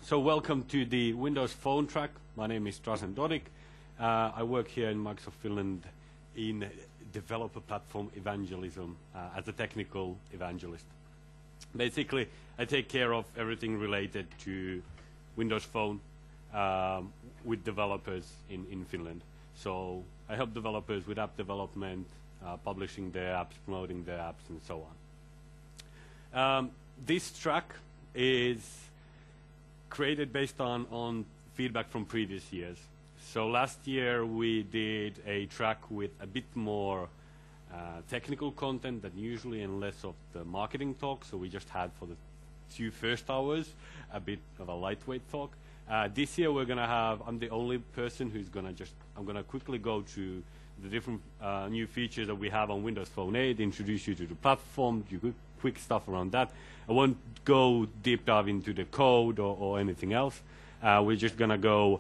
So welcome to the Windows Phone track. My name is Drazen Dodik. I work here in Microsoft Finland in developer platform evangelism as a technical evangelist. Basically, I take care of everything related to Windows Phone with developers in Finland. So I help developers with app development, publishing their apps, promoting their apps, and so on. This track is created based on feedback from previous years. So last year we did a track with a bit more technical content than usually and less of the marketing talk. So we just had for the 2 first hours a bit of a lightweight talk. This year we're gonna have, I'm the only person who's gonna I'm gonna quickly go through the different new features that we have on Windows Phone 8, introduce you to the platform, do quick stuff around that. I won't go deep dive into the code or anything else. We're just gonna go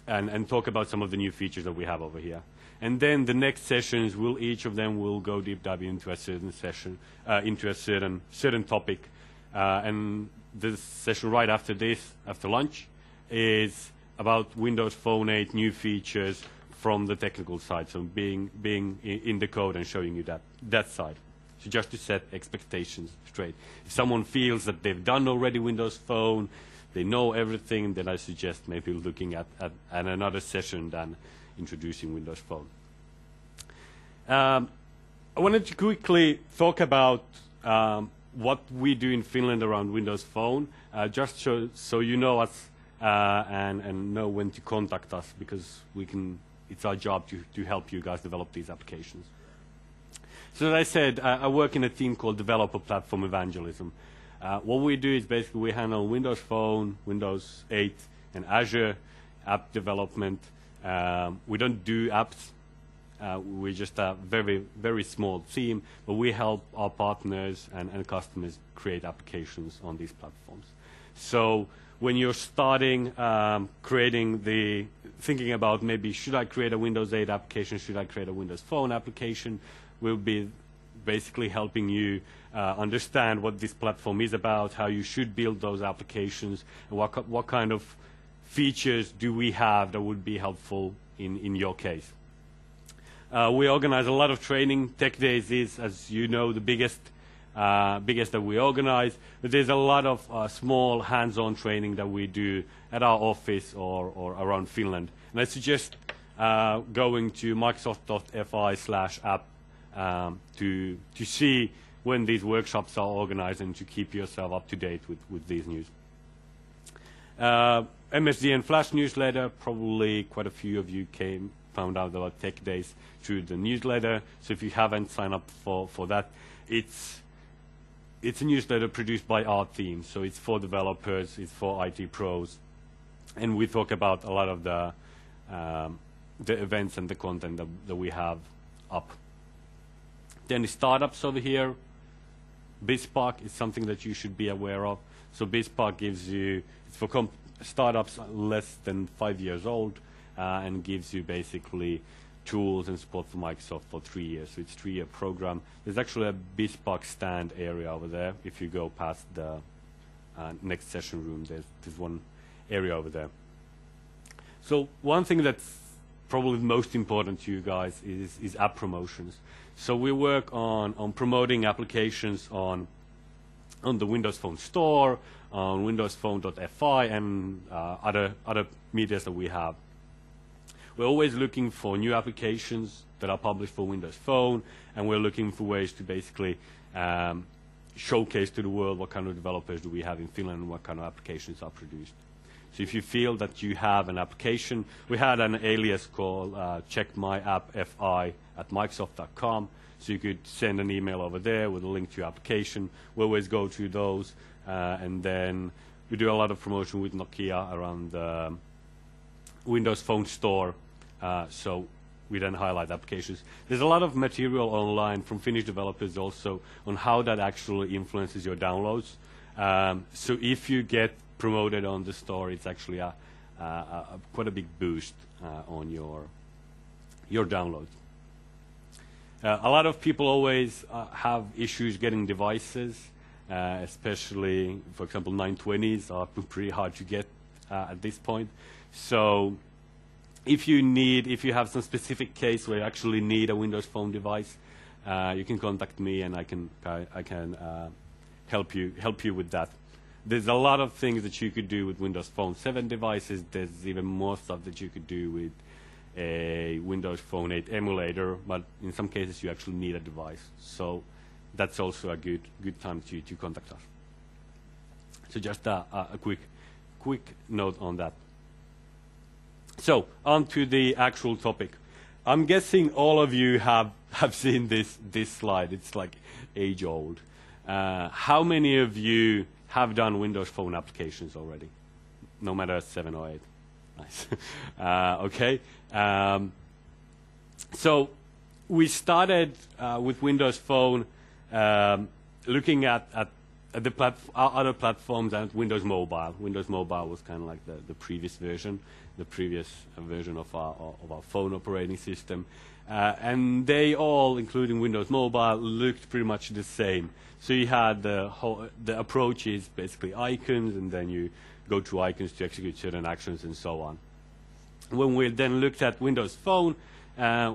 and talk about some of the new features that we have over here. And then the next sessions, each of them will go deep dive into a certain session, into a certain topic. And the session right after this, after lunch, is about Windows Phone 8 new features from the technical side, so being in the code and showing you that side. So just to set expectations straight. If someone feels that they've done already Windows Phone, they know everything, then I suggest maybe looking at another session than introducing Windows Phone. I wanted to quickly talk about what we do in Finland around Windows Phone, just so you know us and know when to contact us, because it's our job to help you guys develop these applications. So as I said, I work in a team called Developer Platform Evangelism. What we do is basically we handle Windows Phone, Windows 8, and Azure app development. We don't do apps. We're just a very, very small team, but we help our partners and customers create applications on these platforms. So when you're starting thinking about maybe should I create a Windows 8 application, should I create a Windows Phone application, we'll be basically helping you understand what this platform is about, how you should build those applications, and what kind of features do we have that would be helpful in your case. We organize a lot of training. Tech Days is, as you know, the biggest that we organize, but there's a lot of small hands-on training that we do at our office or around Finland. And I suggest going to microsoft.fi/app to see when these workshops are organized and to keep yourself up to date with these news. Msdn Flash newsletter, probably quite a few of you found out about Tech Days through the newsletter. So if you haven't signed up for that, it's a newsletter produced by our team. So it's for developers, it's for IT pros, and we talk about a lot of the events and the content that we have up. Then the startups over here. BizSpark is something that you should be aware of. So BizSpark gives you, it's for startups less than 5 years old, and gives you basically tools and support for Microsoft for 3 years. So it's a 3-year program. There's actually a BizSpark stand area over there. If you go past the next session room, there's one area over there. So one thing that's probably most important to you guys is app promotions. So we work on promoting applications on the Windows Phone Store, on windowsphone.fi, and other medias that we have. We're always looking for new applications that are published for Windows Phone, and we're looking for ways to basically showcase to the world what kind of developers do we have in Finland and what kind of applications are produced. So if you feel that you have an application, we had an alias called checkmyappfi@microsoft.com, so you could send an email over there with a link to your application. We always go through those, and then we do a lot of promotion with Nokia around the Windows Phone Store, so we then highlight applications. There's a lot of material online from Finnish developers also on how that actually influences your downloads. So if you get promoted on the store, it's actually quite a big boost on your downloads. A lot of people always have issues getting devices. especially, for example, 920s are pretty hard to get at this point. So if you have some specific case where you actually need a Windows Phone device, you can contact me and I can help you with that. There's a lot of things that you could do with Windows Phone 7 devices. There's even more stuff that you could do with a Windows Phone 8 emulator, but in some cases you actually need a device. So that's also a good time to contact us. So just a quick note on that. So on to the actual topic. I'm guessing all of you have seen this slide. It's like age old. How many of you have done Windows Phone applications already? No matter 7 or 8. Nice. Okay. So we started with Windows Phone looking at the other platforms and Windows Mobile. Windows Mobile was kind of like the previous version of our phone operating system. And they all, including Windows Mobile, looked pretty much the same. So you had the approach is basically icons, and then you go to icons to execute certain actions and so on. When we then looked at Windows Phone,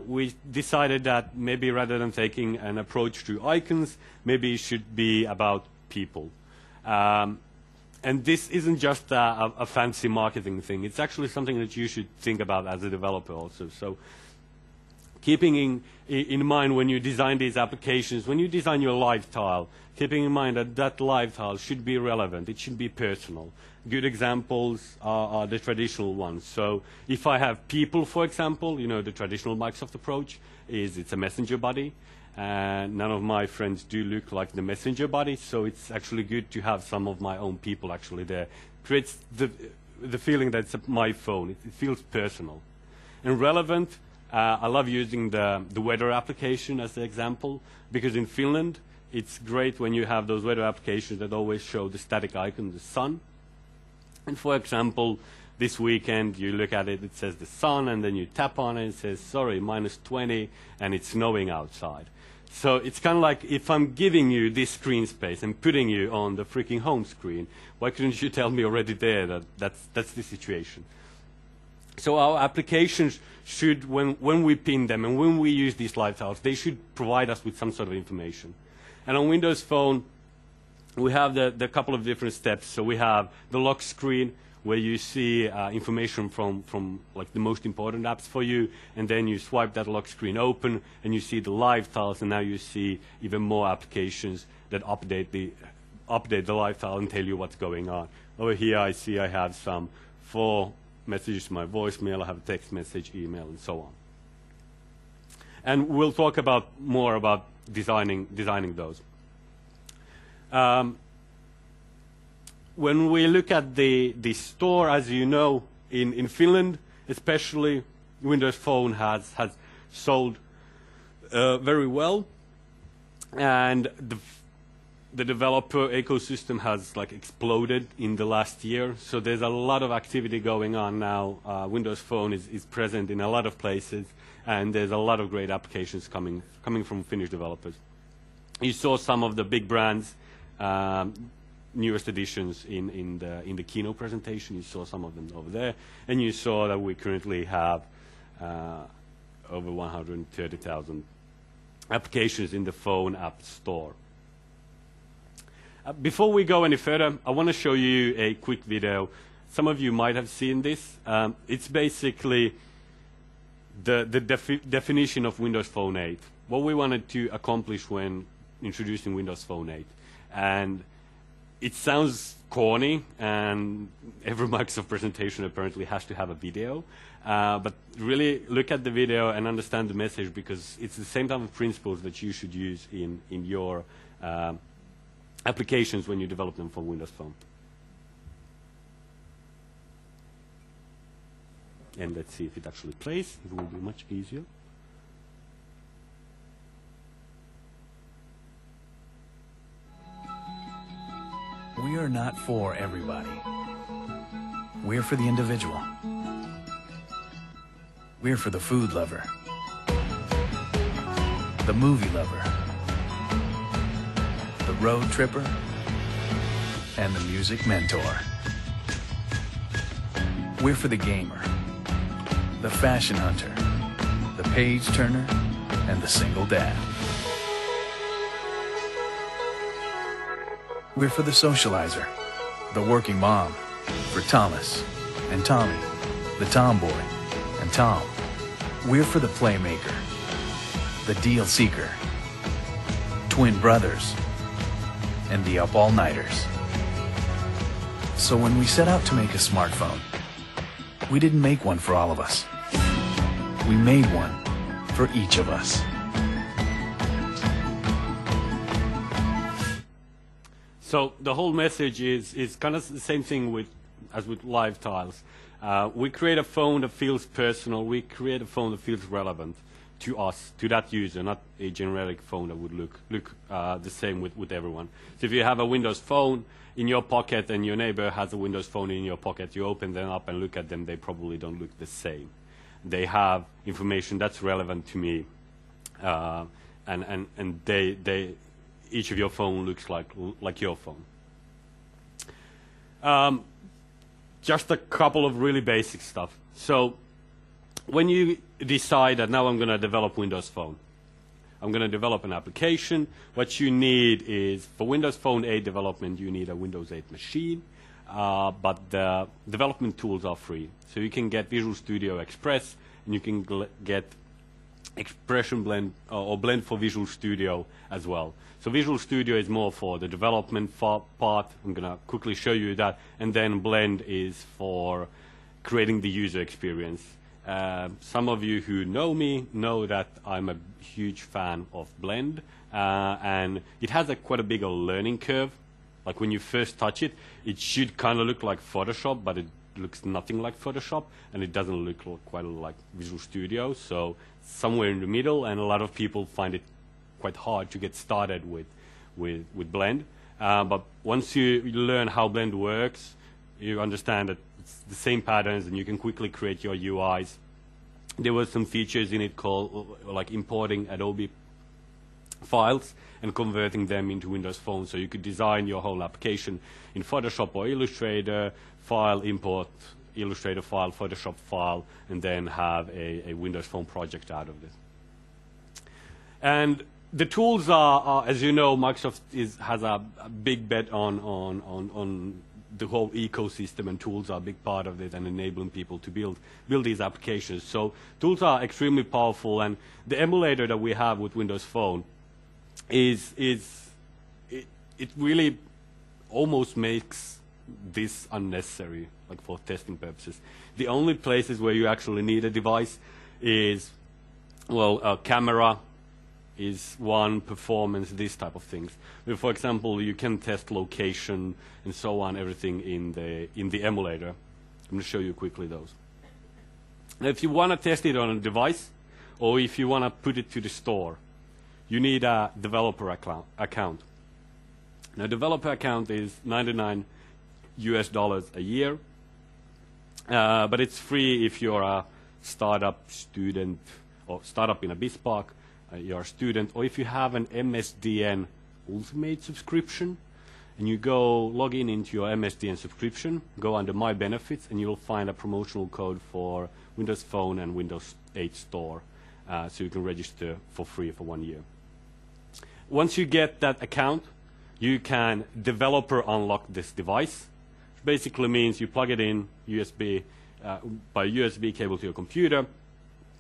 we decided that maybe rather than taking an approach to icons, maybe it should be about people. And this isn't just a fancy marketing thing. It's actually something that you should think about as a developer also. So keeping in mind when you design these applications, when you design your live tile, keeping in mind that live tile should be relevant. It should be personal. Good examples are the traditional ones. So if I have people, for example, the traditional Microsoft approach is it's a messenger body. And none of my friends do look like the messenger body, so it's actually good to have some of my own people actually there. Creates the feeling that it's my phone. It feels personal. And relevant, I love using the weather application as the example, because in Finland, it's great when you have those weather applications that always show the static icon, the sun. And for example, this weekend, you look at it, it says the sun, and then you tap on it, it says, sorry, -20, and it's snowing outside. So it's kind of like if I'm giving you this screen space and putting you on the freaking home screen, why couldn't you tell me already there that that's the situation? So our applications should, when we pin them and when we use these live tiles, they should provide us with some sort of information. And on Windows Phone, we have the couple of different steps. So we have the lock screen, where you see information from like the most important apps for you, and then you swipe that lock screen open, and you see the live tiles, and now you see even more applications that update the live tile and tell you what's going on. Over here, I see I have some 4 messages to my voicemail. I have a text message, email, and so on. And we'll talk more about designing those. When we look at the store, as you know, in Finland, especially, Windows Phone has sold very well, and the developer ecosystem has like exploded in the last year. So there's a lot of activity going on now. Windows Phone is present in a lot of places, and there's a lot of great applications coming from Finnish developers. You saw some of the big brands. Newest additions in the keynote presentation. You saw some of them over there, and you saw that we currently have over 130,000 applications in the phone app store. Before we go any further, I want to show you a quick video. Some of you might have seen this. It's basically the definition of Windows Phone 8. What we wanted to accomplish when introducing Windows Phone 8. And it sounds corny, and every Microsoft presentation apparently has to have a video. But really look at the video and understand the message, because it's the same type of principles that you should use in your applications when you develop them for Windows Phone. And let's see if it actually plays. It will be much easier. We are not for everybody. We're for the individual. We're for the food lover, the movie lover, the road tripper, and the music mentor. We're for the gamer, the fashion hunter, the page turner, and the single dad. We're for the socializer, the working mom, for Thomas and Tommy, the tomboy and Tom. We're for the playmaker, the deal seeker, twin brothers, and the up-all-nighters. So when we set out to make a smartphone, we didn't make one for all of us. We made one for each of us. So the whole message is kind of the same thing as with live tiles. We create a phone that feels personal. We create a phone that feels relevant to us, to that user, not a generic phone that would look the same with everyone. So if you have a Windows phone in your pocket and your neighbor has a Windows phone in your pocket, you open them up and look at them, they probably don't look the same. They have information that's relevant to me, and each of your phone looks like your phone. Just a couple of really basic stuff. So when you decide that now I'm going to develop Windows Phone, I'm going to develop an application, what you need is, for Windows Phone 8 development, you need a Windows 8 machine, but the development tools are free. So you can get Visual Studio Express, and you can get Expression Blend, or Blend for Visual Studio as well. So Visual Studio is more for the development part. I'm going to quickly show you that. And then Blend is for creating the user experience. Some of you who know me know that I'm a huge fan of Blend. And it has quite a big learning curve. Like when you first touch it, it should kind of look like Photoshop, but it looks nothing like Photoshop. And it doesn't look quite like Visual Studio. So somewhere in the middle, and a lot of people find it quite hard to get started with Blend. But once you learn how Blend works, you understand that it's the same patterns, and you can quickly create your UIs. There were some features in it called like importing Adobe files and converting them into Windows Phone, so you could design your whole application in Photoshop or Illustrator, file import Illustrator file, Photoshop file, and then have a Windows Phone project out of this. And the tools are, as you know, Microsoft has a big bet on the whole ecosystem, and tools are a big part of it, and enabling people to build these applications. So tools are extremely powerful, and the emulator that we have with Windows Phone it really almost makes this unnecessary, like for testing purposes. The only places where you actually need a device is, well, a camera is one, performance, these type of things. But for example, you can test location and so on, everything in the emulator. I'm going to show you quickly those. Now, if you want to test it on a device, or if you want to put it to the store, you need a developer account. Now, developer account is $99 a year, but it's free if you're a startup, student, or startup in a BizSpark, you're a student, or if you have an Msdn Ultimate subscription, and you go log into your Msdn subscription, go under My Benefits, and you'll find a promotional code for Windows Phone and Windows 8 Store, so you can register for free for 1 year. Once you get that account, you can developer unlock this device, which basically means you plug it in USB by USB cable to your computer.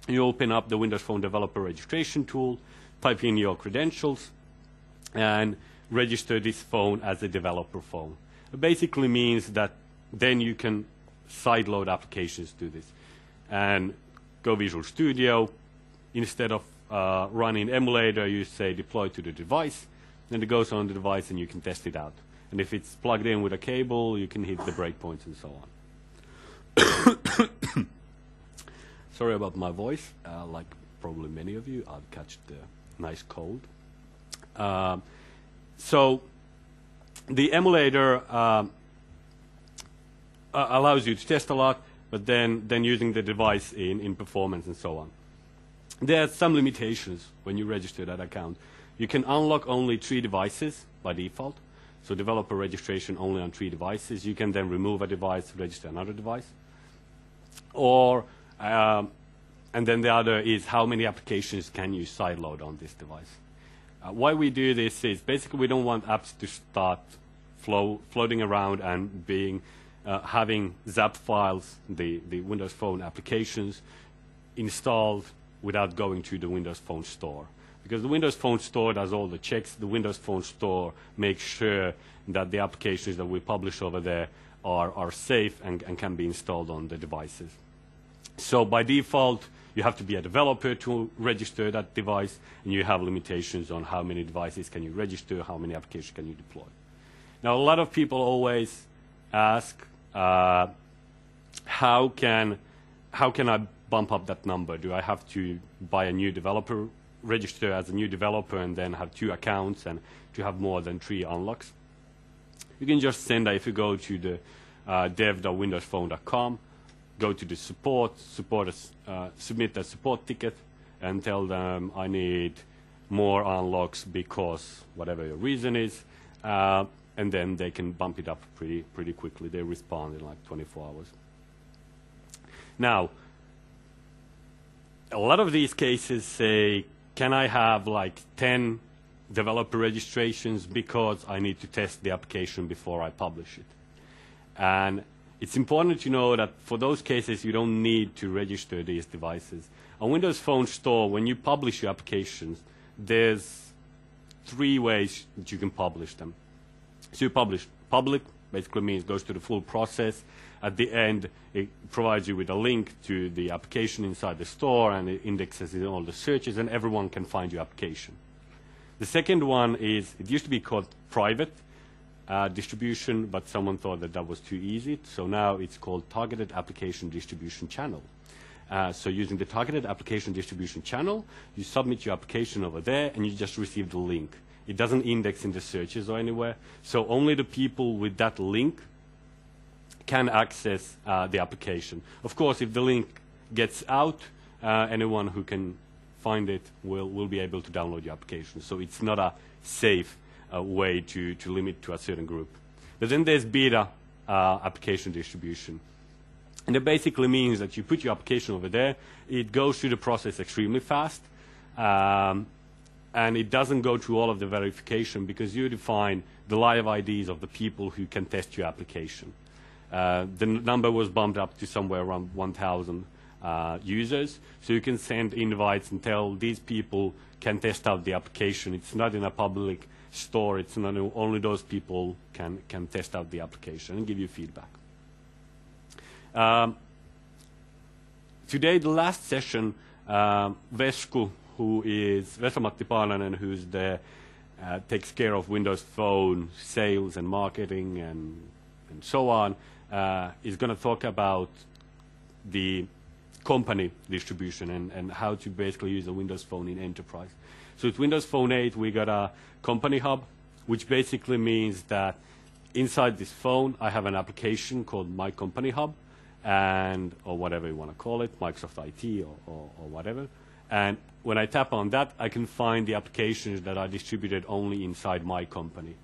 You open up the Windows Phone developer registration tool, type in your credentials, and register this phone as a developer phone. It basically means that then you can sideload applications to this. And go Visual Studio, instead of running emulator, you say deploy to the device, and it goes on the device and you can test it out. And if it's plugged in with a cable, you can hit the breakpoints and so on. Sorry about my voice. Like probably many of you, I've catched the nice cold. So the emulator allows you to test a lot, but then using the device in performance and so on. There are some limitations when you register that account. You can unlock only 3 devices by default. So developer registration only on 3 devices. You can then remove a device, register another device. Or, and then the other is how many applications can you sideload on this device. Why we do this is basically we don't want apps to start floating around and being having ZAP files, the Windows Phone applications, installed without going to the Windows Phone store. Because the Windows Phone store does all the checks. The Windows Phone store makes sure that the applications that we publish over there are safe and can be installed on the devices. So by default, you have to be a developer to register that device, and you have limitations on how many devices can you register, how many applications can you deploy. Now, a lot of people always ask, how can I bump up that number? Do I have to buy a new developer, register as a new developer, and then have 2 accounts and to have more than 3 unlocks? You can just send that if you go to the dev.windowsphone.com, go to the support, submit a support ticket, and tell them I need more unlocks because whatever your reason is, and then they can bump it up pretty quickly. They respond in like 24 hours. Now, a lot of these cases say, can I have like 10 developer registrations because I need to test the application before I publish it? And it's important to know that for those cases, you don't need to register these devices. On Windows Phone Store, when you publish your applications, there's 3 ways that you can publish them. So you publish public, basically means goes to the full process. At the end, it provides you with a link to the application inside the store, and it indexes in all the searches, and everyone can find your application. The second one is, it used to be called private distribution, but someone thought that that was too easy, so now it's called targeted application distribution channel. So using the targeted application distribution channel, you submit your application over there, and you just receive the link. It doesn't index in the searches or anywhere, so only the people with that link can access the application. Of course, if the link gets out, anyone who can find it will be able to download your application. So it's not a safe way to limit to a certain group. But then there's beta application distribution. And it basically means that you put your application over there, it goes through the process extremely fast, and it doesn't go through all of the verification because you define the live IDs of the people who can test your application. The number was bumped up to somewhere around 1,000 users, so you can send invites and tell these people can test out the application. It's not in a public store, it's not only those people can test out the application and give you feedback. Today, the last session, Vesku, who is Vesa-Matti Paananen, who's the takes care of Windows Phone sales and marketing and so on, is going to talk about the company distribution and how to basically use a Windows Phone in enterprise. So with Windows Phone 8, we got a company hub, which basically means that inside this phone, I have an application called My Company Hub, or whatever you want to call it, Microsoft IT or whatever. And when I tap on that, I can find the applications that are distributed only inside my company.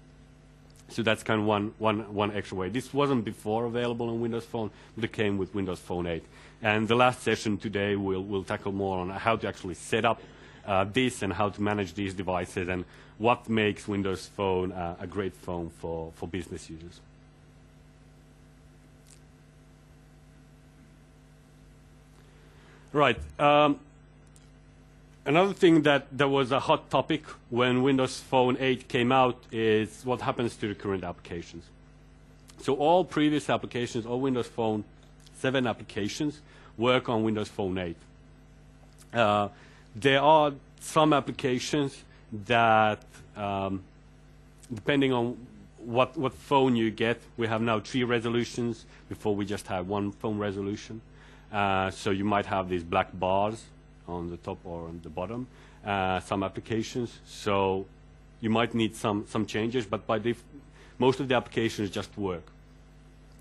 So that's kind of one extra way. This wasn't before available on Windows Phone, but it came with Windows Phone 8. And the last session today, we'll tackle more on how to actually set up this and how to manage these devices and what makes Windows Phone a great phone for business users. Right. Another thing that was a hot topic when Windows Phone 8 came out is what happens to the current applications. So all previous applications, all Windows Phone 7 applications work on Windows Phone 8. There are some applications that, depending on what phone you get, we have now 3 resolutions. Before we just had 1 phone resolution. So you might have these black bars on the top or on the bottom, some applications. So you might need some changes, but most of the applications just work.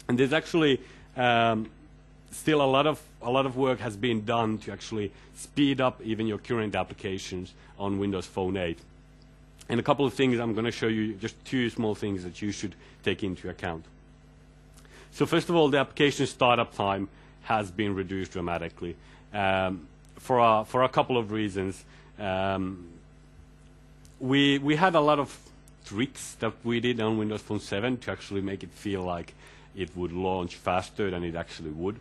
And there's actually still a lot of work has been done to actually speed up even your current applications on Windows Phone 8. And a couple of things I'm going to show you, just two small things that you should take into account. So first of all, the application startup time has been reduced dramatically for a couple of reasons. We had a lot of tricks that we did on Windows Phone 7 to actually make it feel like it would launch faster than it actually would.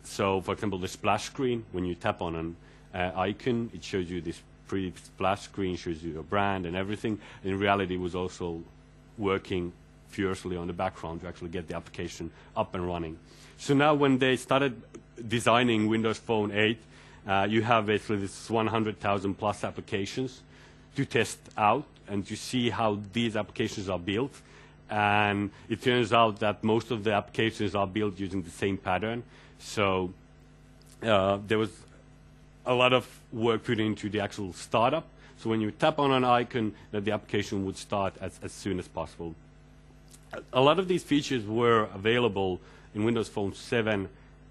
So, for example, the splash screen, when you tap on an icon, it shows you this pretty splash screen, shows you your brand and everything. In reality, it was also working furiously on the background to actually get the application up and running. So now when they started designing Windows Phone 8, you have basically this 100,000 plus applications to test out and to see how these applications are built. And it turns out that most of the applications are built using the same pattern. So there was a lot of work put into the actual startup. So when you tap on an icon, that the application would start as soon as possible. A lot of these features were available in Windows Phone 7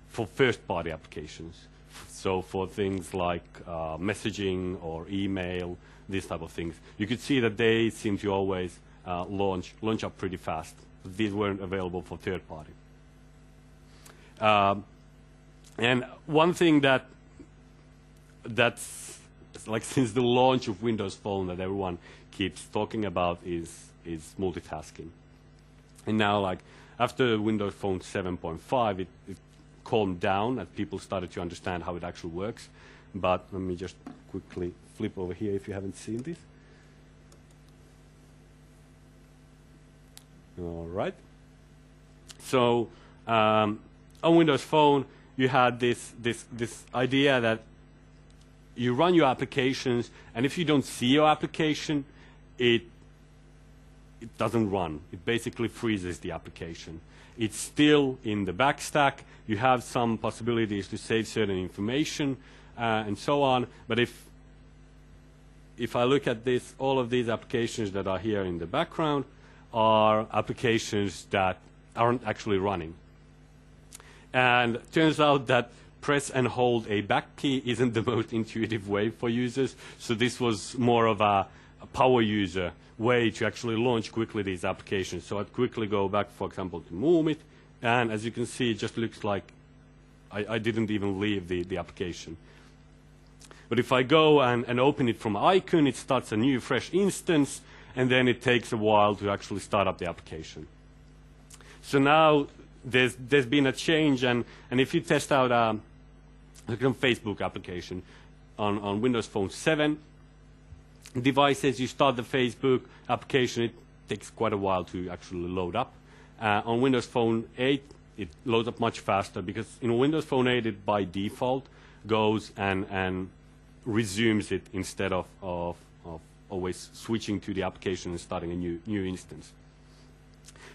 for first-party applications. So for things like messaging or email, these type of things. You could see that they seem to always launch up pretty fast. These weren't available for third-party. And one thing that's like since the launch of Windows Phone that everyone keeps talking about is multitasking. And now, like after Windows Phone 7.5, it calmed down and people started to understand how it actually works. But let me just quickly flip over here if you haven't seen this. All right. So on Windows Phone, you had this idea that you run your applications, and if you don't see your application, it doesn't run. It basically freezes the application. It's still in the backstack. You have some possibilities to save certain information and so on. But if I look at this, all of these applications that are here in the background are applications that aren't actually running. And it turns out that press and hold a back key isn't the most intuitive way for users. So this was more of a power user way to actually launch quickly these applications. So I'd quickly go back, for example, to Moomit. And as you can see, it just looks like I didn't even leave the application. But if I go and open it from icon, it starts a new fresh instance, and then it takes a while to actually start up the application. So now there's been a change, and if you test out a Facebook application on Windows Phone 7 devices, you start the Facebook application, it takes quite a while to actually load up. On Windows Phone 8, it loads up much faster because in Windows Phone 8, it by default goes and resumes it instead of always switching to the application and starting a new instance.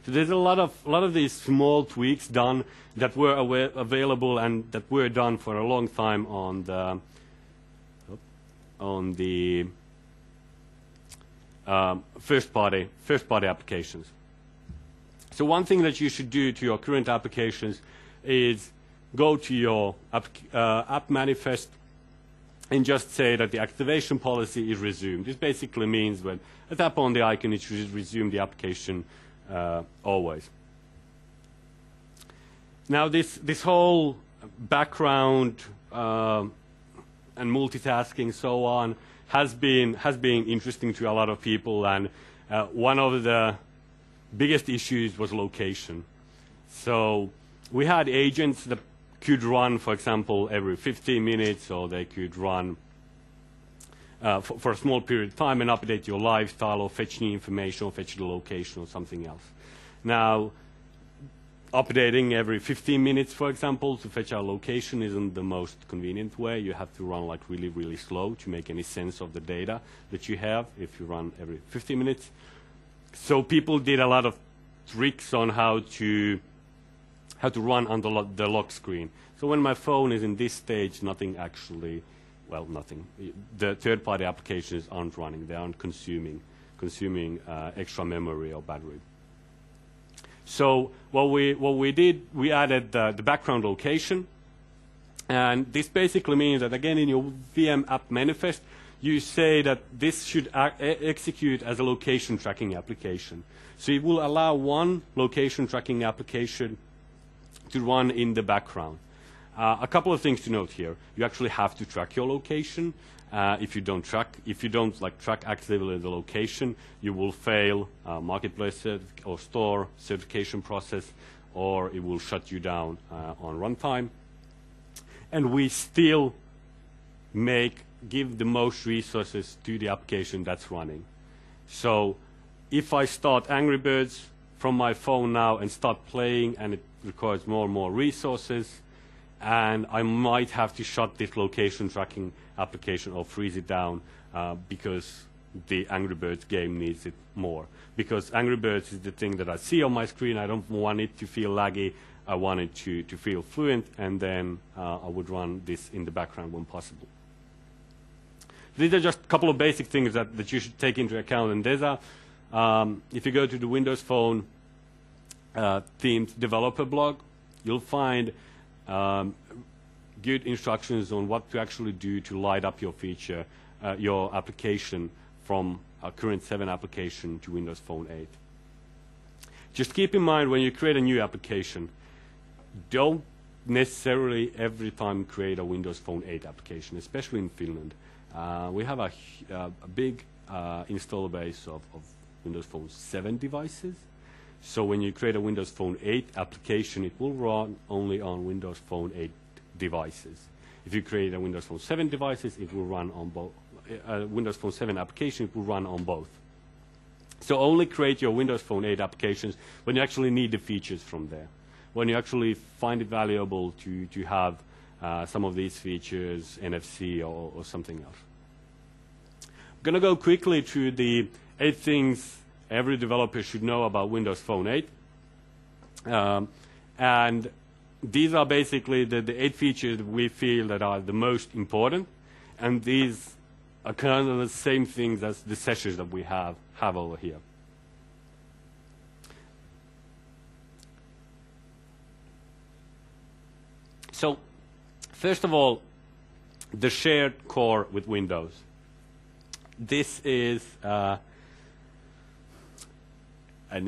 So there's a lot of these small tweaks done that were available and that were done for a long time on the first-party applications. So one thing that you should do to your current applications is go to your app manifest and just say that the activation policy is resumed. This basically means when I tap on the icon, it should resume the application always. Now this whole background and multitasking so on has been interesting to a lot of people, and one of the biggest issues was location. So we had agents that could run, for example, every 15 minutes, or they could run for a small period of time and update your lifestyle or fetch new information or fetch the location or something else. Now, updating every 15 minutes, for example, to fetch our location isn't the most convenient way. You have to run like really, really slow to make any sense of the data that you have if you run every 15 minutes. So people did a lot of tricks on how to run on the lock screen. So when my phone is in this stage, nothing actually, well, nothing. The third-party applications aren't running. They aren't consuming extra memory or battery. So what we did, we added the background location. And this basically means that, again, in your VM app manifest, you say that this should execute as a location tracking application. So it will allow one location tracking application to run in the background. A couple of things to note here. You actually have to track your location. If you don't track actively the location, you will fail marketplace or store certification process, or it will shut you down on runtime. And we still give the most resources to the application that's running. So if I start Angry Birds from my phone now and start playing, and it requires more and more resources, and I might have to shut this location tracking application or freeze it down because the Angry Birds game needs it more. Because Angry Birds is the thing that I see on my screen. I don't want it to feel laggy. I want it to feel fluent, and then I would run this in the background when possible. These are just a couple of basic things that you should take into account. And there's if you go to the Windows Phone themed developer blog, you'll find good instructions on what to actually do to light up your feature, your application from a current 7 application to Windows Phone 8. Just keep in mind when you create a new application, don't necessarily every time create a Windows Phone 8 application, especially in Finland. We have a big install base of Windows Phone 7 devices. So when you create a Windows Phone 8 application, it will run only on Windows Phone 8 devices. If you create a Windows Phone 7 devices, it will run on both. Windows Phone 7 application, it will run on both. So only create your Windows Phone 8 applications when you actually need the features from there. When you actually find it valuable to have some of these features, NFC or something else. I'm going to go quickly through the 8 things every developer should know about Windows Phone 8. And these are basically the 8 features that we feel that are the most important. And these are kind of the same things as the sessions that we have over here. So, first of all, the shared core with Windows. This is an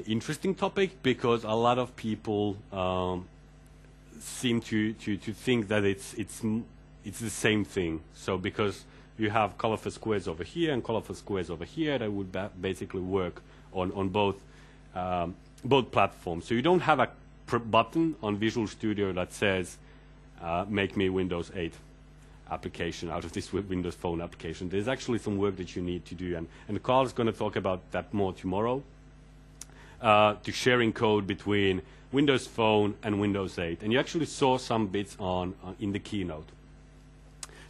interesting topic because a lot of people seem to think that it's the same thing. So because you have colorful squares over here and colorful squares over here, that would basically work on both platforms. So you don't have a button on Visual Studio that says make me Windows 8 application out of this Windows Phone application. There's actually some work that you need to do, and Carl's going to talk about that more tomorrow. To sharing code between Windows Phone and Windows 8, and you actually saw some bits in the keynote.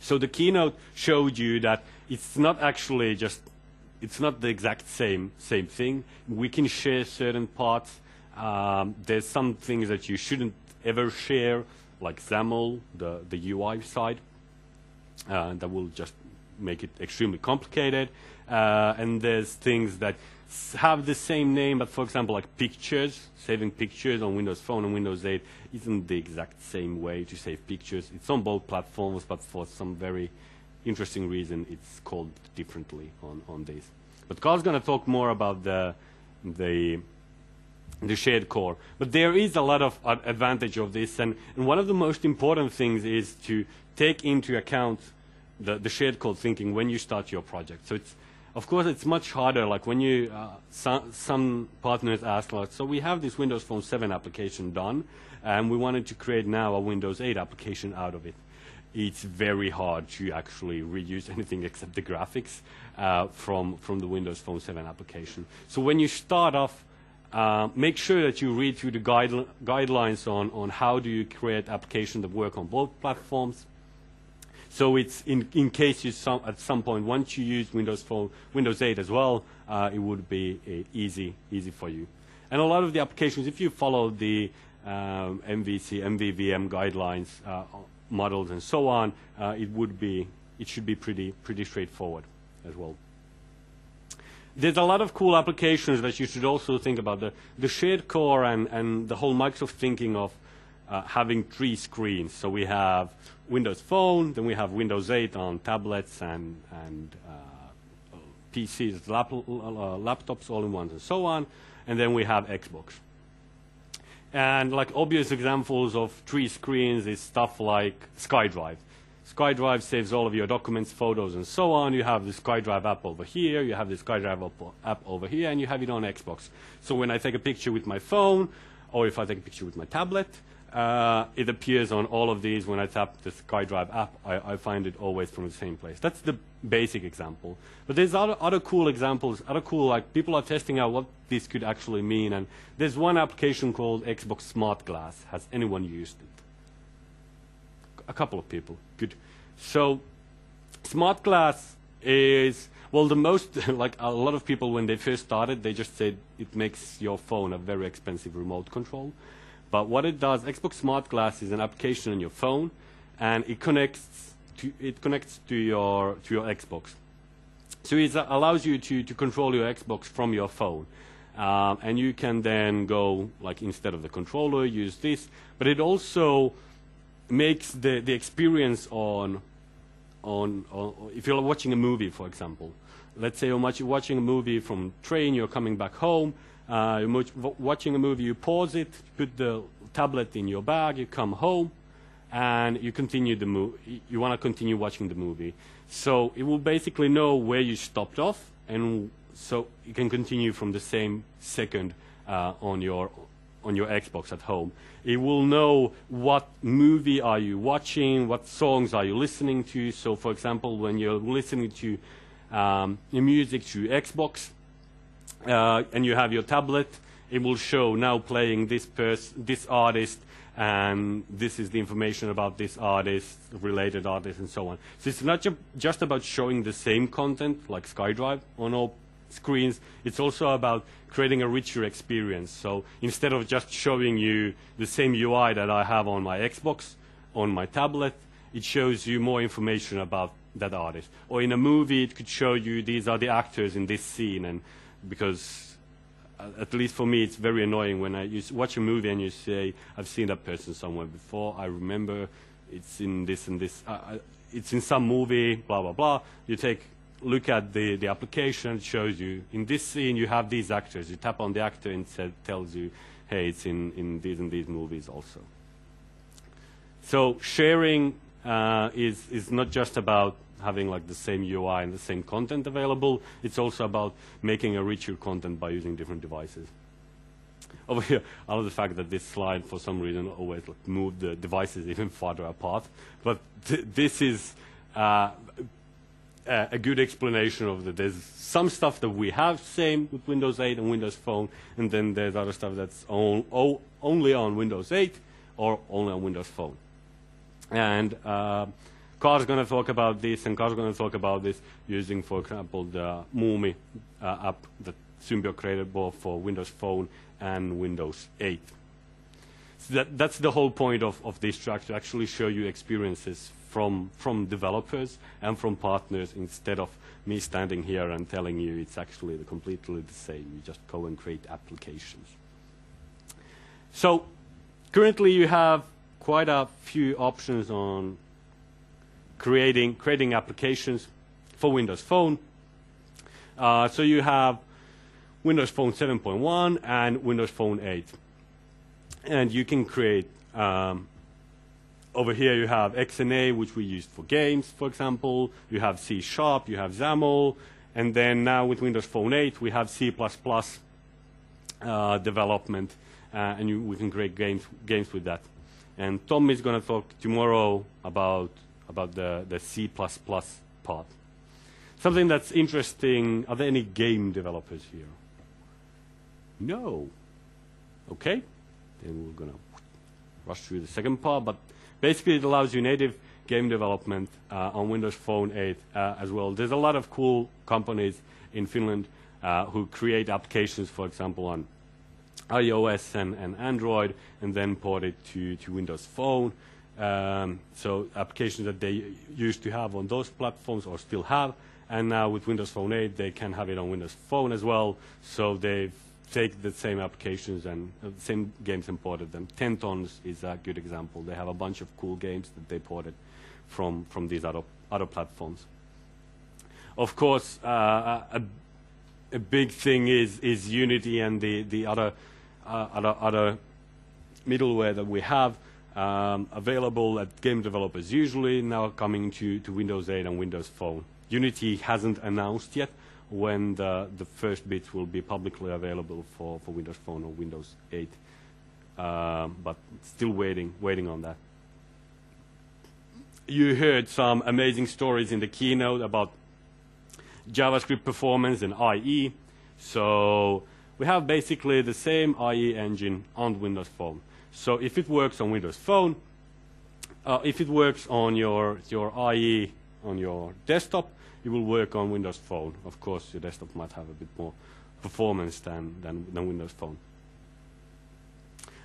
So the keynote showed you that it's not actually it's not the exact same thing. We can share certain parts. There's some things that you shouldn't ever share, like XAML, the UI side. That will just make it extremely complicated. And there's things that have the same name, but for example, like pictures, saving pictures on Windows Phone and Windows 8 isn't the exact same way to save pictures. It's on both platforms, but for some very interesting reason, it's called differently on these. But Carl's going to talk more about the shared core. But there is a lot of advantage of this, and one of the most important things is to take into account the shared code thinking when you start your project. So of course, it's much harder. Like when you, some partners ask, like, so we have this Windows Phone 7 application done, and we wanted to create now a Windows 8 application out of it. It's very hard to actually reuse anything except the graphics from the Windows Phone 7 application. So when you start off, make sure that you read through the guidelines on how do you create applications that work on both platforms. So it's in case you at some point once you use Windows 8 as well, it would be easy for you. And a lot of the applications, if you follow the MVVM guidelines, models, and so on, it should be pretty straightforward as well. There's a lot of cool applications that you should also think about. The shared core and the whole Microsoft thinking of having 3 screens. So we have Windows Phone, then we have Windows 8 on tablets and PCs, laptops, all-in-ones, and so on. And then we have Xbox. And like obvious examples of 3 screens is stuff like SkyDrive. SkyDrive saves all of your documents, photos, and so on. You have the SkyDrive app over here, you have the SkyDrive app over here, and you have it on Xbox. So when I take a picture with my phone, or if I take a picture with my tablet, it appears on all of these. When I tap the SkyDrive app, I find it always from the same place. That's the basic example. But there's other cool examples, like people are testing out what this could actually mean. And there's one application called Xbox Smartglass. Has anyone used it? A couple of people. Good. So Smartglass is, well, the most, like a lot of people when they first started, they just said it makes your phone a very expensive remote control. But what it does, Xbox Smartglass is an application on your phone, and it connects to your Xbox. So it allows you to control your Xbox from your phone. And you can then go, like instead of the controller, use this. But it also makes the experience on if you're watching a movie, for example. Let's say you're watching a movie from train, you're coming back home, you're watching a movie, you pause it, put the tablet in your bag, you come home, and you continue the movie. You want to continue watching the movie. So it will basically know where you stopped off, and so you can continue from the same second on your Xbox at home. It will know what movie are you watching, what songs are you listening to. So, for example, when you're listening to music through Xbox and you have your tablet, it will show now playing this artist, and this is the information about this artist, related artist, and so on. So it's not just about showing the same content like SkyDrive on all screens. It's also about creating a richer experience. So instead of just showing you the same UI that I have on my Xbox, on my tablet, it shows you more information about that artist. Or in a movie, it could show you these are the actors in this scene. And because at least for me, it's very annoying when you watch a movie and you say, I've seen that person somewhere before, I remember it's in this and this, it's in some movie, blah, blah, blah. You look at the application, it shows you, in this scene you have these actors. You tap on the actor and it tells you, hey, it's in these and these movies also. So sharing is not just about having like the same UI and the same content available. It's also about making a richer content by using different devices. Over here, I love the fact that this slide, for some reason, always like, moved the devices even farther apart. But this is a good explanation of that. There's some stuff that we have same with Windows 8 and Windows Phone, and then there's other stuff that's only on Windows 8 or only on Windows Phone. And Car's going to talk about this, and Car's going to talk about this using, for example, the Moomi app that Symbio created both for Windows Phone and Windows 8. So that's the whole point of this track, to actually show you experiences from developers and from partners, instead of me standing here and telling you it's actually completely the same. You just go and create applications. So currently you have quite a few options on creating applications for Windows Phone. So you have Windows Phone 7.1 and Windows Phone 8. And you can create, over here you have XNA, which we used for games, for example. You have C#, you have XAML. And then now with Windows Phone 8, we have C++ development. And we can create games with that. And Tom is going to talk tomorrow about the C++ part. Something that's interesting, are there any game developers here? No. Okay. Then we're going to rush through the second part. But basically, it allows you native game development on Windows Phone 8 as well. There's a lot of cool companies in Finland who create applications, for example, on iOS and Android, and then port it to Windows Phone. So applications that they used to have on those platforms or still have, and now with Windows Phone 8 they can have it on Windows Phone as well. So they've take the same applications and same games and ported them. 10 Tons is a good example. They have a bunch of cool games that they ported from these other platforms. Of course, a big thing is Unity and the other middleware that we have available at game developers, usually now coming to Windows 8 and Windows Phone. Unity hasn't announced yet when the first bits will be publicly available for Windows Phone or Windows 8, but still waiting on that. You heard some amazing stories in the keynote about JavaScript performance and IE. So we have basically the same IE engine on Windows Phone. So if it works on Windows Phone, if it works on your IE on your desktop, it will work on Windows Phone. Of course, your desktop might have a bit more performance than Windows Phone.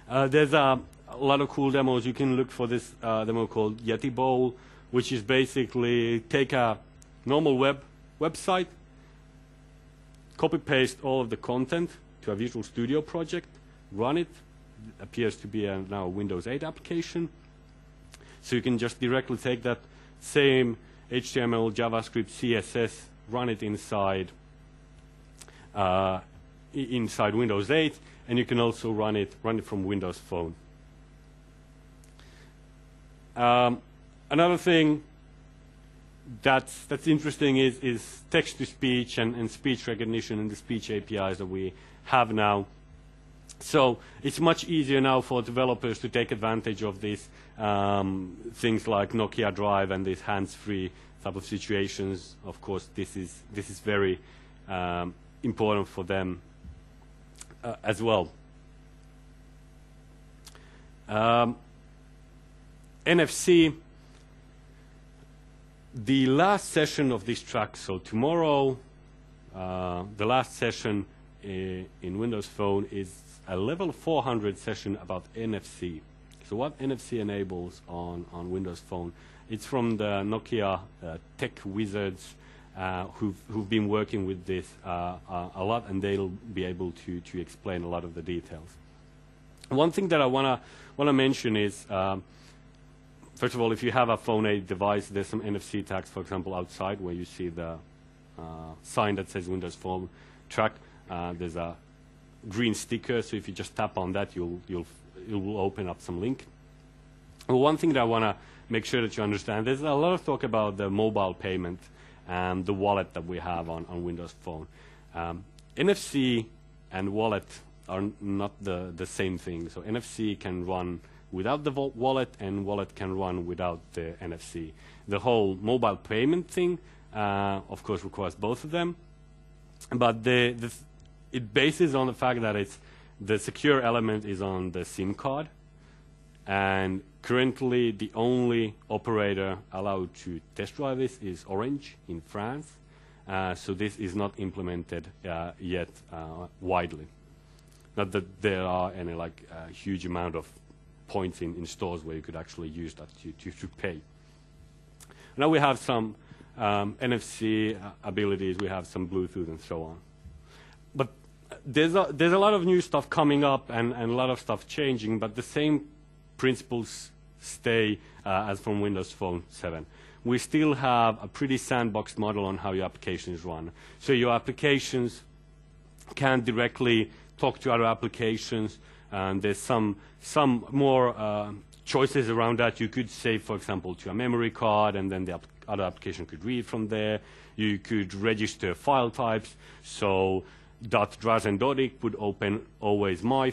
There's a lot of cool demos. You can look for this demo called Yeti Bowl, which is basically take a normal website, copy-paste all of the content to a Visual Studio project, run it. It appears to be now a Windows 8 application. So you can just directly take that same HTML, JavaScript, CSS, run it inside Windows 8, and you can also run it from Windows Phone. Another thing that's interesting is text-to-speech and speech recognition and the speech APIs that we have now. So it's much easier now for developers to take advantage of these things like Nokia Drive and these hands-free type of situations. Of course, this is very important for them as well. NFC, the last session of this track, so tomorrow, the last session in Windows Phone is a level 400 session about NFC. So what NFC enables on Windows Phone? It's from the Nokia tech wizards who've been working with this a lot, and they'll be able to explain a lot of the details. One thing that I wanna mention is, first of all, if you have a Phone 8 device, there's some NFC tags, for example, outside where you see the sign that says Windows Phone track. There's a green sticker, so if you just tap on that, it will open up some link. Well, one thing that I want to make sure that you understand, there's a lot of talk about the mobile payment and the wallet that we have on Windows Phone. NFC and wallet are not the same thing. So NFC can run without the wallet, and wallet can run without the NFC. The whole mobile payment thing, of course, requires both of them, but it bases on the fact that the secure element is on the SIM card, and currently the only operator allowed to test drive this is Orange in France. So this is not implemented yet widely. Not that there are any huge amount of points in stores where you could actually use that to pay. Now we have some NFC abilities, we have some Bluetooth and so on. But there's a lot of new stuff coming up and a lot of stuff changing, but the same principles stay as from Windows Phone 7. We still have a pretty sandboxed model on how your applications run. So your applications can directly talk to other applications, and there's some more choices around that. You could save, for example, to a memory card, and then the other application could read from there. You could register file types. So .Drazen Dodik would open always my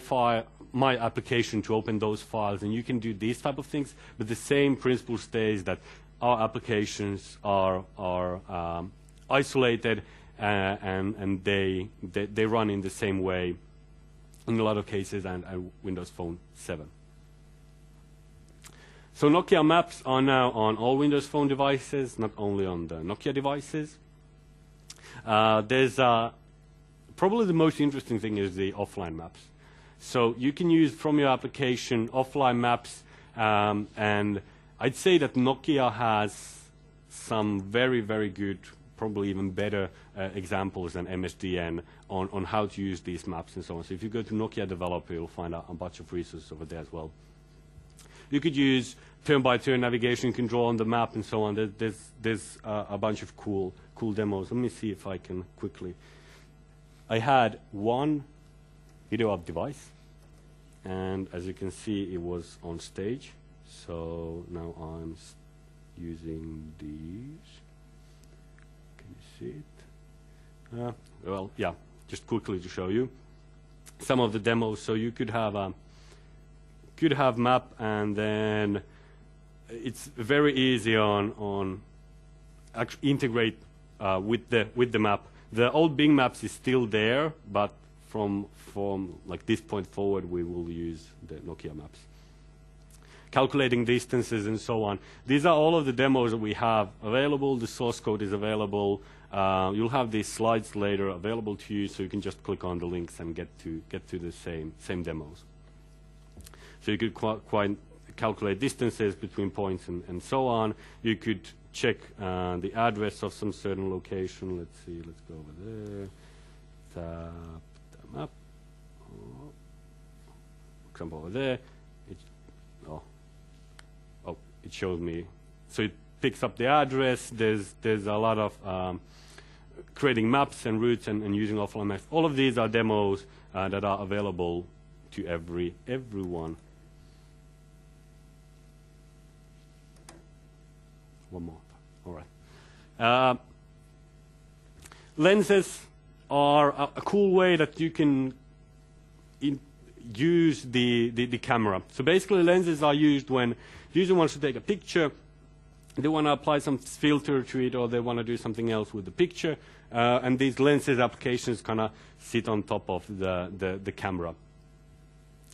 application to open those files, and you can do these type of things. But the same principle stays, that our applications are isolated, and they run in the same way in a lot of cases, and Windows Phone 7. So Nokia Maps are now on all Windows Phone devices, not only on the Nokia devices. There's probably the most interesting thing is the offline maps. So you can use from your application offline maps, and I'd say that Nokia has some very, very good probably even better examples than Msdn on how to use these maps and so on. So if you go to Nokia Developer, you'll find a bunch of resources over there as well. You could use turn-by-turn navigation control on the map and so on. There's a bunch of cool demos. Let me see if I can quickly. I had one video up device, and as you can see, it was on stage. So now I'm using these. Can you see it? Well, yeah, just quickly to show you some of the demos. So you could have map, and then it's very easy on actually integrate with the map. The old Bing Maps is still there, but from like this point forward, we will use the Nokia Maps. Calculating distances and so on. These are all of the demos that we have available. The source code is available. You'll have these slides later available to you, so you can just click on the links and get to the same demos. So you could quite calculate distances between points and so on. You could check the address of some certain location. Let's see, let's go over there. Tap the map. Oh. Jump over there. It shows me. So it picks up the address. There's a lot of creating maps and routes and using offline maps. All of these are demos that are available to everyone. One more. All right. Lenses are a cool way that you can use the camera. So basically, lenses are used when the user wants to take a picture, they want to apply some filter to it, or they want to do something else with the picture, and these lenses applications kind of sit on top of the camera.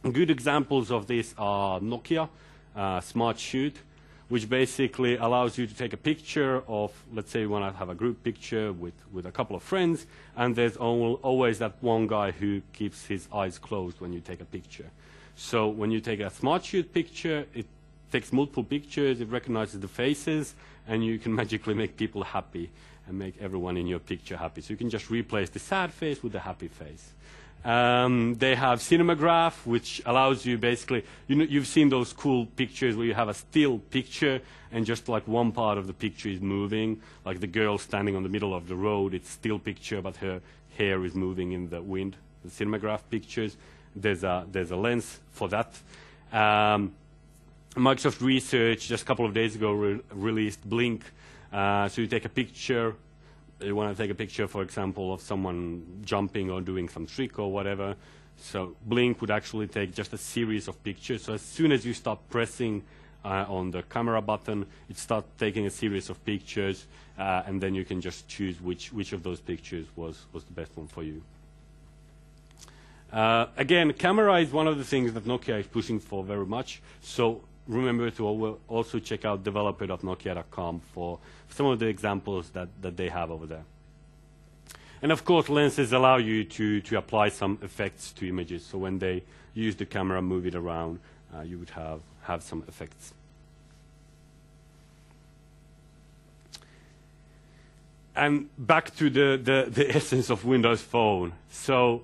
Good examples of this are Nokia Smart Shoot, which basically allows you to take a picture of, let's say you want to have a group picture with a couple of friends, and there's always that one guy who keeps his eyes closed when you take a picture. So when you take a Smart Shoot picture, it takes multiple pictures, it recognizes the faces, and you can magically make people happy and make everyone in your picture happy. So you can just replace the sad face with the happy face. They have Cinemagraph, which allows you basically, you've seen those cool pictures where you have a still picture and just like one part of the picture is moving, like the girl standing on the middle of the road, it's still picture, but her hair is moving in the wind. The Cinemagraph pictures, there's a lens for that. Microsoft Research just a couple of days ago released Blink. So you take a picture. You want to take a picture, for example, of someone jumping or doing some trick or whatever. So Blink would actually take just a series of pictures. So as soon as you start pressing on the camera button, it starts taking a series of pictures, and then you can just choose which of those pictures was the best one for you. Again, camera is one of the things that Nokia is pushing for very much. So remember to also check out developer.nokia.com for some of the examples that they have over there. And of course, lenses allow you to apply some effects to images. So when they use the camera, move it around, you would have some effects. And back to the essence of Windows Phone. So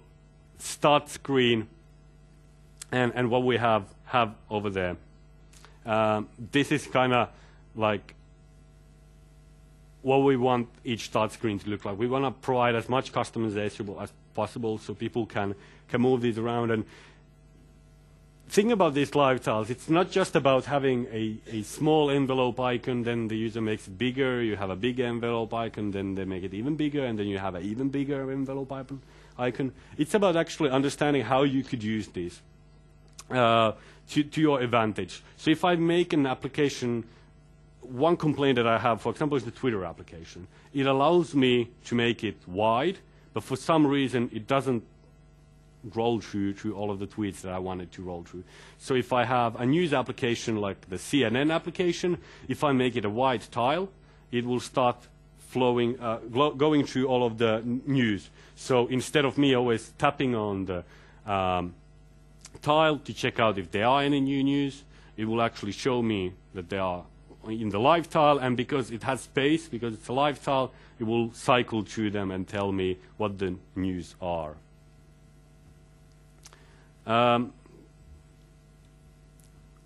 start screen and what we have over there. This is kind of like what we want each start screen to look like. We want to provide as much customization as possible so people can move these around. And think about these live tiles. It's not just about having a small envelope icon, then the user makes it bigger. You have a big envelope icon, then they make it even bigger, and then you have an even bigger envelope icon. It's about actually understanding how you could use these. To your advantage. So if I make an application, one complaint that I have, for example, is the Twitter application. It allows me to make it wide, but for some reason it doesn't roll through all of the tweets that I wanted to roll through. So if I have a news application like the CNN application, if I make it a wide tile, it will start flowing, going through all of the news. So instead of me always tapping on the tile to check out if there are any new news, it will actually show me that they are in the live tile, and because it has space, because it's a live tile, it will cycle through them and tell me what the news are.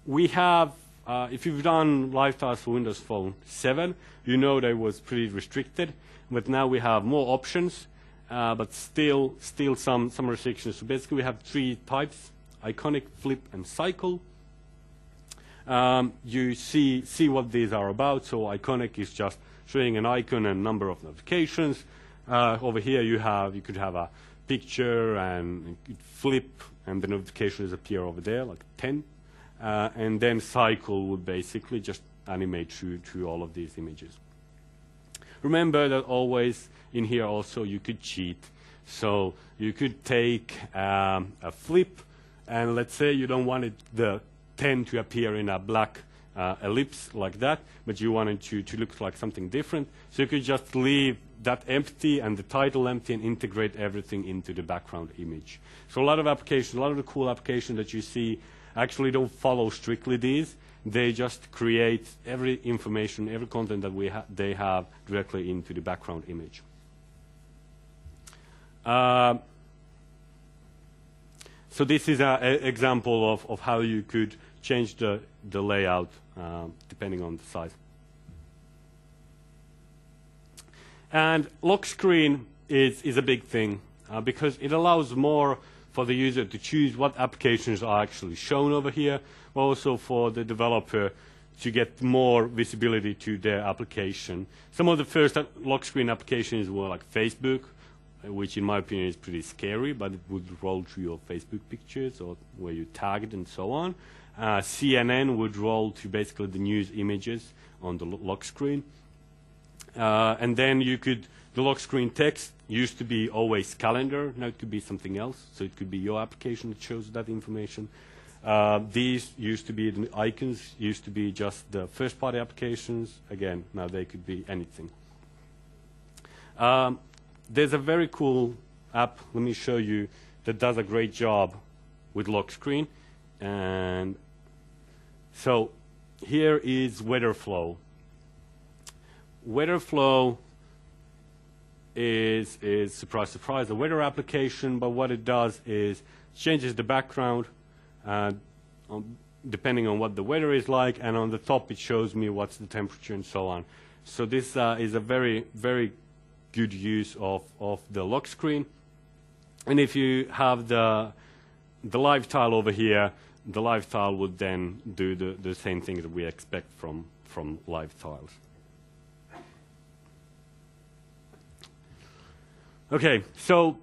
We have, if you've done live tiles for Windows Phone 7, you know that it was pretty restricted, but now we have more options, but still some restrictions. So basically we have 3 types: iconic, flip, and cycle. You see what these are about. So iconic is just showing an icon and number of notifications. Over here you could have a picture and flip, and the notifications appear over there, like 10. And then cycle would basically just animate through all of these images. Remember that always in here also you could cheat. So you could take a flip, and let's say you don't want the 10 to appear in a black ellipse like that, but you wanted to look like something different. So you could just leave that empty and the title empty and integrate everything into the background image. So a lot of applications, a lot of the cool applications that you see actually don't follow strictly these. They just create every information, every content that they have directly into the background image. So this is an example of how you could change the layout depending on the size. And lock screen is a big thing because it allows more for the user to choose what applications are actually shown over here, but also for the developer to get more visibility to their application. Some of the first lock screen applications were like Facebook, which in my opinion is pretty scary, but it would roll through your Facebook pictures or where you tagged and so on. CNN would roll to basically the news images on the lock screen. And then the lock screen text used to be always calendar, now it could be something else. So it could be your application that shows that information. These used to be, the icons used to be just the first party applications. Again, now they could be anything. There's a very cool app, let me show you, that does a great job with lock screen. And so here is Weatherflow. Weatherflow is surprise, surprise, a weather application, but what it does is changes the background depending on what the weather is like, and on the top it shows me what's the temperature and so on. So this is a very, very good use of the lock screen. And if you have the live tile over here, the live tile would then do the same thing that we expect from live tiles. Okay, so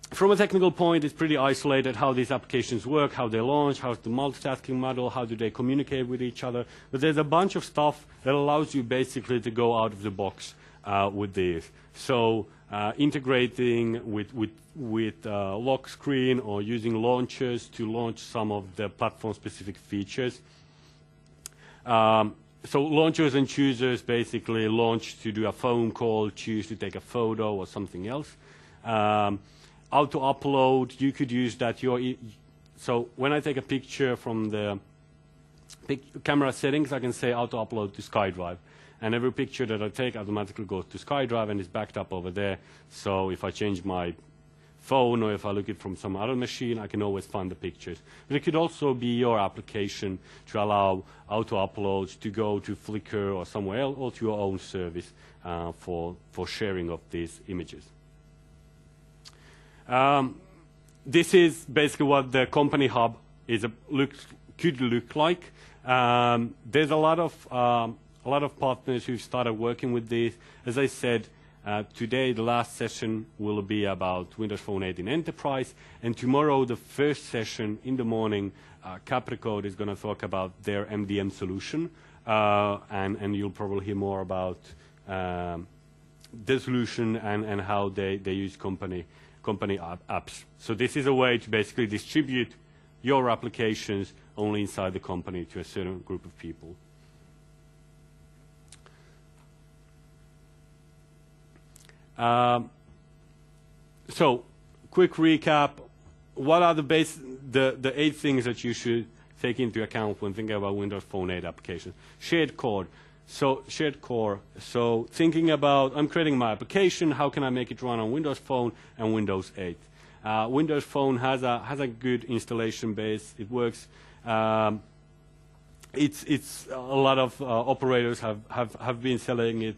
from a technical point, it's pretty isolated how these applications work, how they launch, how's the multitasking model, how do they communicate with each other. But there's a bunch of stuff that allows you basically to go out of the box with these. So integrating with lock screen or using launchers to launch some of the platform-specific features. So launchers and choosers basically launch to do a phone call, choose to take a photo or something else. Auto upload, you could use that. So when I take a picture from the camera settings, I can say auto upload to SkyDrive. And every picture that I take automatically goes to SkyDrive and is backed up over there. So if I change my phone or if I look it from some other machine, I can always find the pictures. But it could also be your application to allow auto uploads to go to Flickr or somewhere else, or to your own service for sharing of these images. This is basically what the company hub could look like. There's a lot of partners who've started working with this. As I said, today the last session will be about Windows Phone 8 in Enterprise, and tomorrow the first session in the morning, Capricode is going to talk about their MDM solution, and you'll probably hear more about the solution and how they use company apps. So this is a way to basically distribute your applications only inside the company to a certain group of people. So, quick recap. What are the 8 things that you should take into account when thinking about Windows Phone 8 applications? Shared code. So shared core. So thinking about, I'm creating my application, how can I make it run on Windows Phone and Windows 8? Windows Phone has a good installation base. It works. It's a lot of operators have been selling it.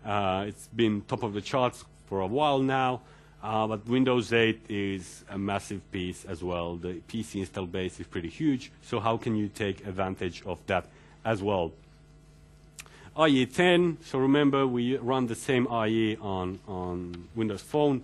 It's been top of the charts for a while now. But Windows 8 is a massive piece as well. The PC install base is pretty huge. So how can you take advantage of that as well? IE 10, so remember we run the same IE on Windows Phone.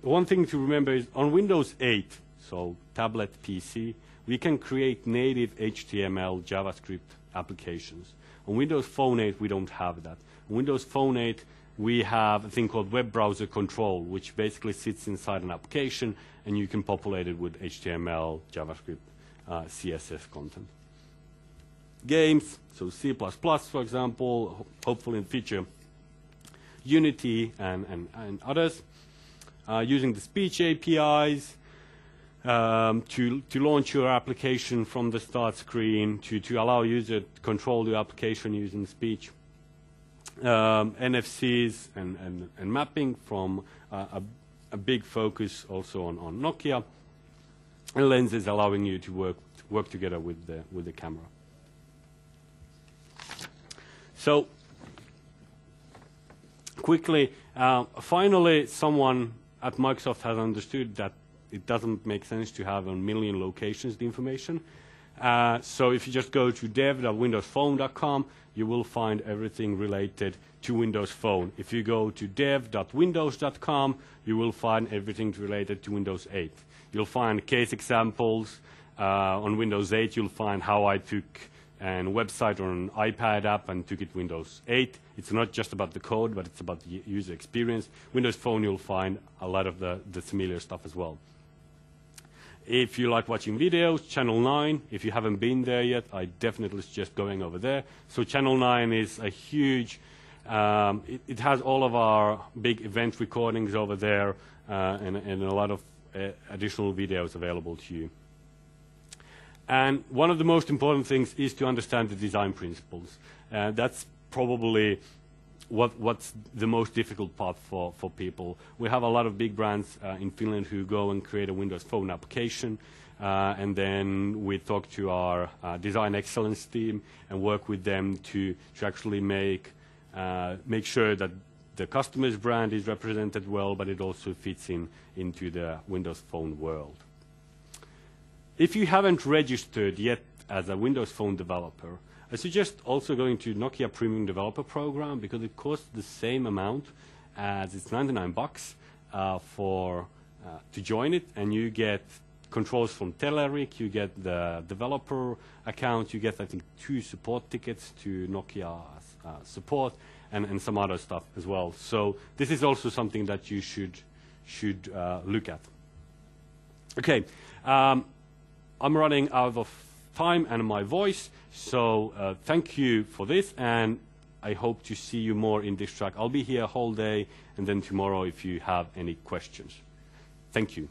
One thing to remember is on Windows 8, so tablet PC, we can create native HTML, JavaScript applications. On Windows Phone 8, we don't have that. On Windows Phone 8, we have a thing called web browser control, which basically sits inside an application, and you can populate it with HTML, JavaScript, CSS content. Games, so C++, for example, hopefully in the future, Unity and others, using the speech APIs to launch your application from the start screen, to allow user to control your application using speech. NFCs and mapping from a big focus also on Nokia, and lenses allowing you to work together with the camera. So quickly, finally, someone at Microsoft has understood that it doesn't make sense to have on 1 million locations the information. So if you just go to dev.windowsphone.com, you will find everything related to Windows Phone. If you go to dev.windows.com, you will find everything related to Windows 8. You'll find case examples. On Windows 8, you'll find how I took a website or an iPad app and took it Windows 8. It's not just about the code, but it's about the user experience. Windows Phone, you'll find a lot of the similar stuff as well. If you like watching videos, Channel 9, if you haven't been there yet, I definitely suggest going over there. So Channel 9 is a huge, it has all of our big event recordings over there and a lot of additional videos available to you. And one of the most important things is to understand the design principles. That's probably what's the most difficult part for people. We have a lot of big brands in Finland who go and create a Windows Phone application, and then we talk to our design excellence team and work with them to actually make sure that the customer's brand is represented well, but it also fits into the Windows Phone world. If you haven't registered yet as a Windows Phone developer, I suggest also going to Nokia Premium Developer Program, because it costs the same amount as it's $99 to join it, and you get controls from Telerik, you get the developer account, you get I think 2 support tickets to Nokia support, and some other stuff as well. So this is also something that you should look at. Okay. I'm running out of time and my voice, so thank you for this, and I hope to see you more in this track. I'll be here a whole day, and then tomorrow if you have any questions. Thank you.